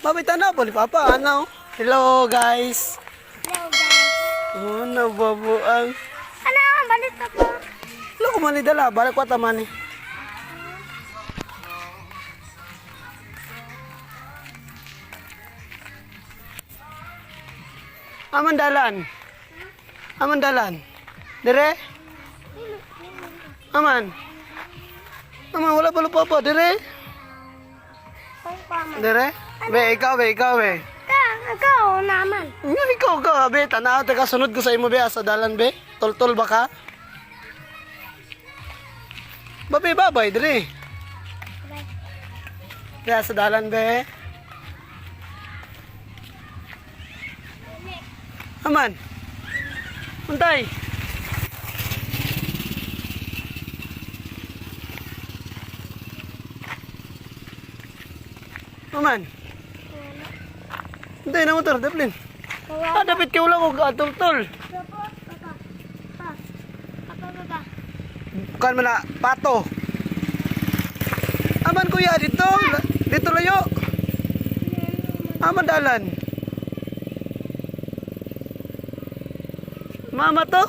Mabita na po ni Papa. Ano? Hello guys. Hello guys. Oh, nababuang. Ano? Balik ka po. Hello, kumani dala. Balik ko tamani. Aman dalan. Dire? Aman. Wala pa lupa dire? Kung paman. Dire? Be, ikaw. Ikaw naman. Nga, ikaw ka, be. Tanaw, taga sunod ko sa imo, be. Sa dalan, be. Tol-tol ba ka? Babe, babay, dire. Be, sa dalan, be. Aman. Untay. Aman. Untay na motor, daplin. Dapat kayo lang ko, tol-tol. Bukan mana pato. Aman kuya dito. Dito layo. Aman dalan. Mama to?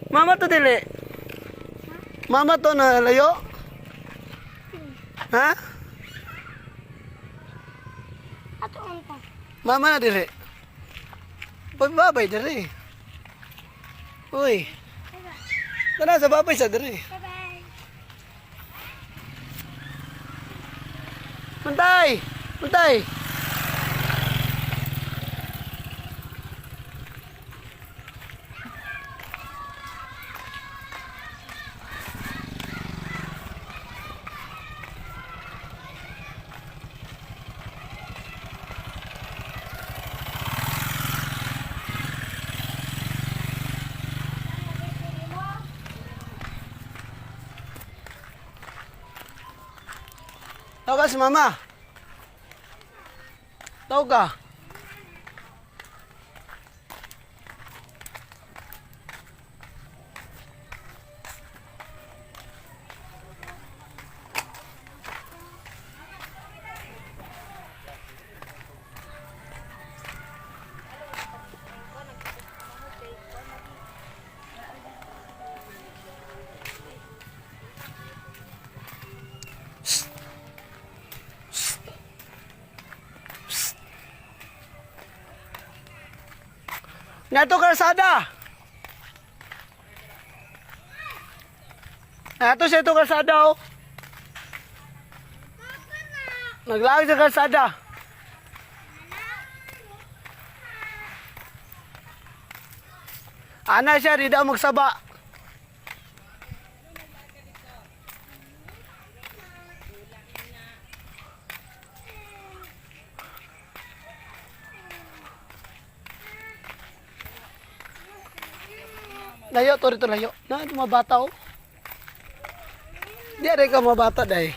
Mama to dili. Mama to na layo. Ha? Ato unta. Mama na dili. Babay dili. Uy. Tara sa babay sa dili. Bye-bye. Mantay. Tawag ka si mama. Tawag ka. Nato kalsada. Nato siya ito kalsada oh. Naglawag sa kalsada. Ana siya, di daw magsaba. Layo, to rito layo. Na, ito mga bata oh. Di ka mga bata dahi.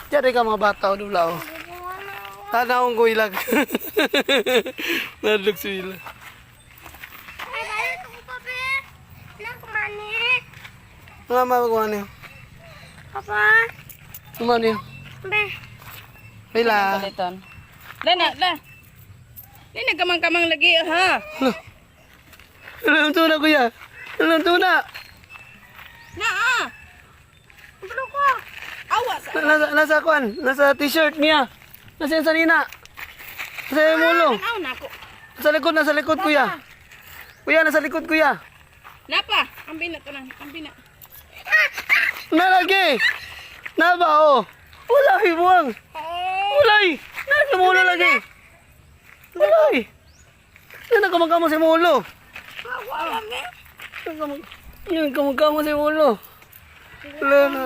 Di ka mga bata oh, dula oh. Tanaong ko ilag. Nadlog sa ilag. Ay, balik ako pa, be. Nang kumani. Mga kumani oh. Papa. Kumani oh. Be. Pila. Paliton. La. Ni nagkamang-kamang lagi ha. Alam to na kuya. Alam to na. Na. Pero ko. Awas. Nasa kwan. Nasa t-shirt niya. Nasa yung sanina. Nasa yung mulo. Tanaw na ako. Nasa likod kuya. Kuya, nasa likod kuya. Napa. Ambina to nang. Ambina. Nalagi. Naba oh. Ulay buwang. Ulay. Nasa lagi. Ulay. Nagkamagkamo sa mulo. Wala, be. Nagkamagkamo sa mulo. Wala na.